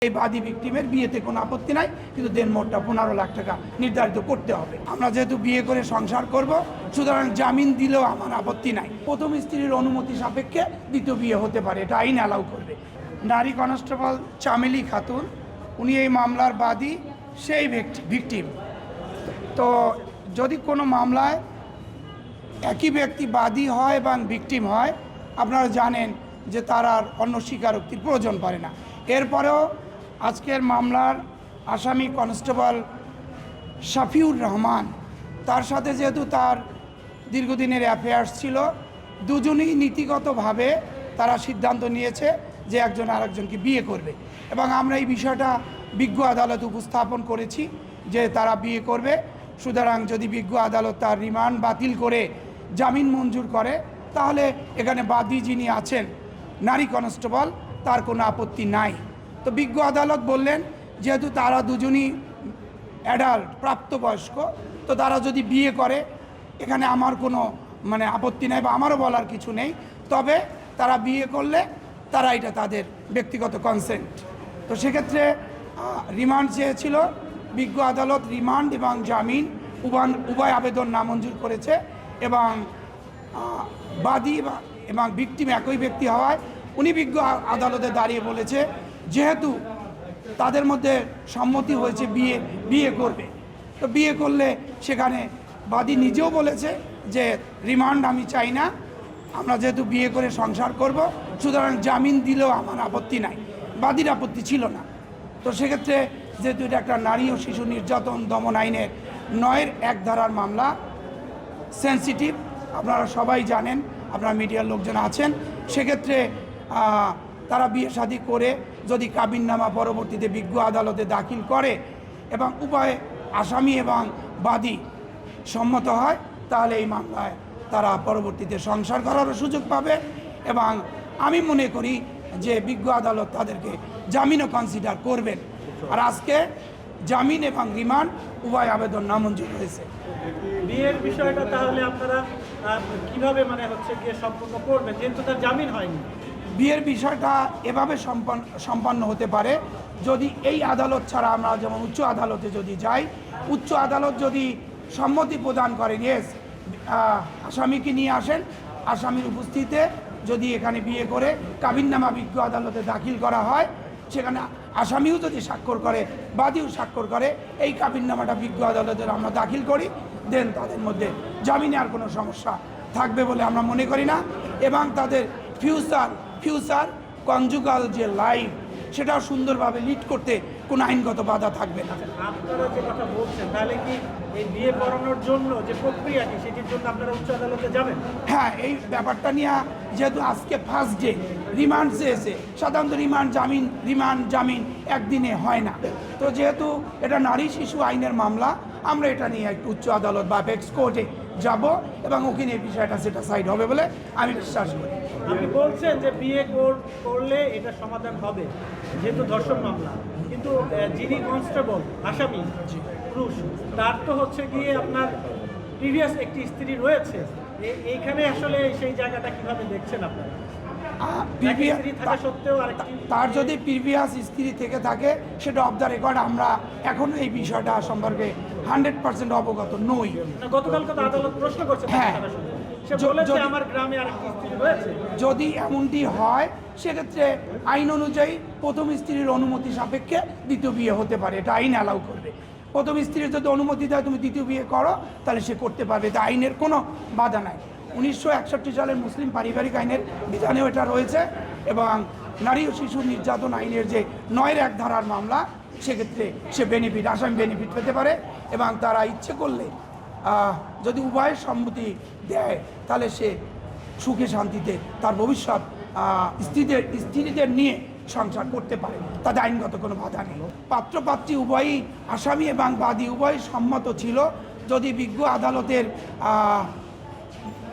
এই বাদী ভিকটিমের বিয়েতে কোনো আপত্তি নাই, কিন্তু দেনমোটটা 15 লাখ টাকা নির্ধারিত করতে হবে। আমরা যেহেতু বিয়ে করে সংসার করব, সুতরাং জামিন দিলেও আমার আপত্তি নাই। প্রথম স্ত্রীর অনুমতি সাপেক্ষে দ্বিতীয় বিয়ে হতে পারে, এটা আইন অ্যালাউ করবে। নারী কনস্টেবল চামেলি খাতুন, উনি এই মামলার বাদী, সেই ভিকটিম। তো যদি কোনো মামলায় একই ব্যক্তি বাদী হয় এবং ভিকটিম হয়, আপনারা জানেন যে তার আর অন্য স্বীকারোক্তির প্রয়োজন পড়ে না। এরপরেও আজকের মামলার আসামি কনস্টেবল শাফিউর রহমান, তার সাথে যেহেতু তার দীর্ঘদিনের অ্যাফেয়ার্স ছিল, দুজনেই নীতিগতভাবে তারা সিদ্ধান্ত নিয়েছে যে একজন আরেকজনকে বিয়ে করবে, এবং আমরা এই বিষয়টা বিজ্ঞ আদালত উপস্থাপন করেছি যে তারা বিয়ে করবে। সুতরাং যদি বিজ্ঞ আদালত তার রিমান্ড বাতিল করে জামিন মঞ্জুর করে, তাহলে এখানে বাদী যিনি আছেন নারী কনস্টেবল, তার কোনো আপত্তি নাই। তো বিজ্ঞ আদালত বললেন যেহেতু তারা দুজনই অ্যাডাল্ট, প্রাপ্তবয়স্ক, তো তারা যদি বিয়ে করে এখানে আমার কোনো আপত্তি নেই বা আমারও বলার কিছু নেই। তবে তারা বিয়ে করলে তারা এটা তাদের ব্যক্তিগত কনসেন্ট। তো সেক্ষেত্রে রিমান্ড চেয়েছিল, বিজ্ঞ আদালত রিমান্ড এবং জামিন উভয় আবেদন নামঞ্জুর করেছে, এবং বাদী এবং ভিকটিম একই ব্যক্তি হওয়ায় উনি বিজ্ঞ আদালতে দাঁড়িয়ে বলেছে যেহেতু তাদের মধ্যে সম্মতি হয়েছে বিয়ে করবে, তো বিয়ে করলে সেখানে বাদী নিজেও বলেছে যে রিমান্ড আমি চাই না, আমরা যেহেতু বিয়ে করে সংসার করব, সুতরাং জামিন দিলেও আমার আপত্তি নাই। বাদীর আপত্তি ছিল না। তো সেক্ষেত্রে যেহেতু এটা একটা নারী ও শিশু নির্যাতন দমন আইনের 9-1 ধারার মামলা, সেন্সিটিভ, আপনারা সবাই জানেন, আপনারা মিডিয়ার লোকজন আছেন, সেক্ষেত্রে তারা বিয়ে শাদী করে যদি কাবিননামা পরবর্তীতে বিজ্ঞ আদালতে দাখিল করে এবং উভয় আসামি এবং বাদী সম্মত হয়, তাহলে এই মামলায় তারা পরবর্তীতে সংসার করারও সুযোগ পাবে, এবং আমি মনে করি যে বিজ্ঞ আদালত তাদেরকে জামিনও কনসিডার করবেন। আর আজকে জামিন এবং রিমান্ড উভয় আবেদন নামঞ্জুর হয়েছে। বিয়ের বিষয়টা তাহলে আপনারা কিভাবে গিয়ে সম্পন্ন করবেন, যেহেতু তার জামিন হয়নি? বিয়ের বিষয়টা এভাবে সম্পন্ন হতে পারে যদি এই আদালত ছাড়া আমরা যেমন উচ্চ আদালতে যদি যাই, উচ্চ আদালত যদি সম্মতি প্রদান করেন, ইয়েস আসামিকে নিয়ে আসেন, আসামির উপস্থিতিতে যদি এখানে বিয়ে করে কাবিননামা বিজ্ঞ আদালতে দাখিল করা হয়, সেখানে আসামিও যদি স্বাক্ষর করে, বাদীও স্বাক্ষর করে, এই কাবিননামাটা বিজ্ঞ আদালতে আমরা দাখিল করি, দেন তাদের মধ্যে জামিনে আর কোনো সমস্যা থাকবে বলে আমরা মনে করি না, এবং তাদের ফিউচার কনজুগাল যে লাইফ, সেটাও সুন্দরভাবে লিড করতে কোনো আইনগত বাধা থাকবে না। আপনারা যে কথা বলছেন, তাহলে কি এই বিয়ে পড়ানোর জন্য যে প্রক্রিয়াটি, সেটির জন্য আপনারা উচ্চ আদালতে যাবেন? হ্যাঁ, এই ব্যাপারটা নিয়ে যেহেতু আজকে ফার্স্ট ডে রিমান্ড চেয়েছে, সাধারণত রিমান্ড জামিন একদিনে হয় না, তো যেহেতু এটা নারী শিশু আইনের মামলা, আমরা এটা নিয়ে একটু উচ্চ আদালত বা অ্যাপেক্স কোর্টে যাব, এবং ওখানে এই বিষয়টা সেটা সাইড হবে বলে আমি বিশ্বাস করি। আপনি বলছেন যে বিয়ে করলে এটা সমাধান হবে যেহেতু ধর্ষণ মামলা, কিন্তু যিনি কনস্টেবল আসামি পুরুষ, তার তো গিয়ে আপনার প্রিভিয়াস একটি স্ত্রী রয়েছে, এইখানে আসলে সেই জায়গাটা কিভাবে দেখছেন আপনারা? তার যদি প্রিভিয়াস স্ত্রী থেকে থাকে, সেটা অফ দ্য রেকর্ড, আমরা এখনো এই বিষয়টা সম্পর্কে 100% অবগত নই। গতকালকে তো আদালত প্রশ্ন করছে, হ্যাঁ, আমার গ্রামে আরেকটি স্ত্রী রয়েছে, যদি এমনটি হয়, সেক্ষেত্রে আইন অনুযায়ী প্রথম স্ত্রীর অনুমতি সাপেক্ষে দ্বিতীয় বিয়ে হতে পারে, এটা আইন অ্যালাউ করবে। প্রথম স্ত্রীর যদি অনুমতি দেয় তুমি দ্বিতীয় বিয়ে করো, তাহলে সে করতে পারবে, এটা আইনের কোনো বাধা নাই। 1961 সালের মুসলিম পারিবারিক আইনের বিধানেও এটা রয়েছে, এবং নারী ও শিশু নির্যাতন আইনের যে 9-1 ধারার মামলা, সেক্ষেত্রে সে আসামি বেনিফিট পেতে পারে, এবং তারা ইচ্ছে করলে যদি উভয়ের সম্মতি দেয়, তাহলে সে সুখে শান্তিতে তার ভবিষ্যৎ স্ত্রীদের নিয়ে সংসার করতে পারে, তাতে আইনগত কোনো বাধা নেই। পাত্রপাত্রী উভয়ই, আসামি এবং বাদী উভয়ই সম্মত ছিল। যদি বিজ্ঞ আদালতের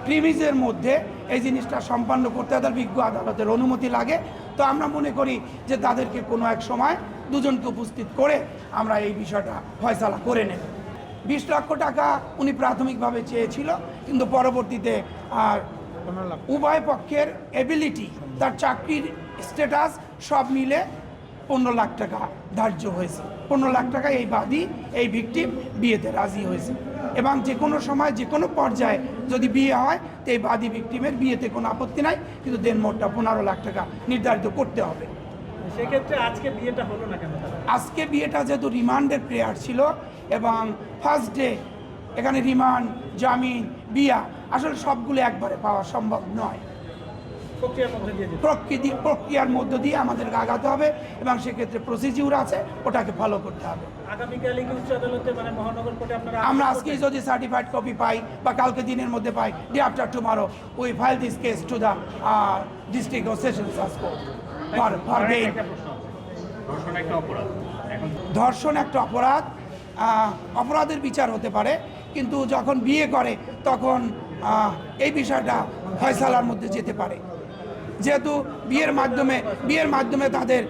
প্রিমিসের মধ্যে এই জিনিসটা সম্পন্ন করতে তাদের বিজ্ঞ আদালতের অনুমতি লাগে, তো আমরা মনে করি যে তাদেরকে কোনো এক সময় দুজনকে উপস্থিত করে আমরা এই বিষয়টা ফয়সালা করে নেব। 20 লক্ষ টাকা উনি প্রাথমিকভাবে চেয়েছিল, কিন্তু পরবর্তীতে উভয় পক্ষের এবিলিটি, তার চাকরির স্ট্যাটাস সব মিলে 15 লাখ টাকা ধার্য হয়েছে। 15 লাখ টাকা এই বাদী এই ভিকটিম বিয়েতে রাজি হয়েছে এবং যে কোনো সময় যে কোনো পর্যায়ে যদি বিয়ে হয় তো এই বাদী ভিকটিমের বিয়েতে কোনো আপত্তি নাই, কিন্তু দেনমোটটা 15 লাখ টাকা নির্ধারিত করতে হবে। সেক্ষেত্রে আজকে বিয়েটা হলো না কেন তাহলে? আজকে বিয়েটা যেহেতু রিমান্ডের প্রেয়ার ছিল এবং ফার্স্ট ডে এখানে রিমান্ড, জামিন, বিয়া আসলে সবগুলো একবারে পাওয়া সম্ভব নয়। প্রক্রিয়ার মধ্যে দিয়ে যেতে প্রক্রিয়ার মধ্য দিয়ে আমাদেরকে আগাতে হবে এবং সেক্ষেত্রে প্রসিডিউর আছে, ওটাকে ফলো করতে হবে। আগামীকালই কি উচ্চ আদালতে মানে মহানগর কোর্টে আপনারা আমরা আবেদন আজকে করবেন? যদি সার্টিফাইড কপি পাই বা কালকে দিনের মধ্যে পাই, day after tomorrow we file this case to the district ও সেশন জাজ কোর্ট ফর বেইল। একটা প্রশ্ন আছে, ধর্ষণ একটা অপরাধ। এখন ধর্ষণ একটা অপরাধ, অপরাধের বিচার হতে পারে, কিন্তু যখন বিয়ে করে তখন এই বিষয়টা ফয়সালার মধ্যে যেতে পারে। যেহেতু বিয়ের মাধ্যমে তাদের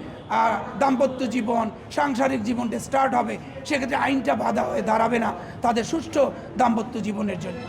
দাম্পত্য জীবন, সাংসারিক জীবনটা স্টার্ট হবে, সেক্ষেত্রে আইনটা বাধা হয়ে দাঁড়াবে না তাদের সুষ্ঠু দাম্পত্য জীবনের জন্য।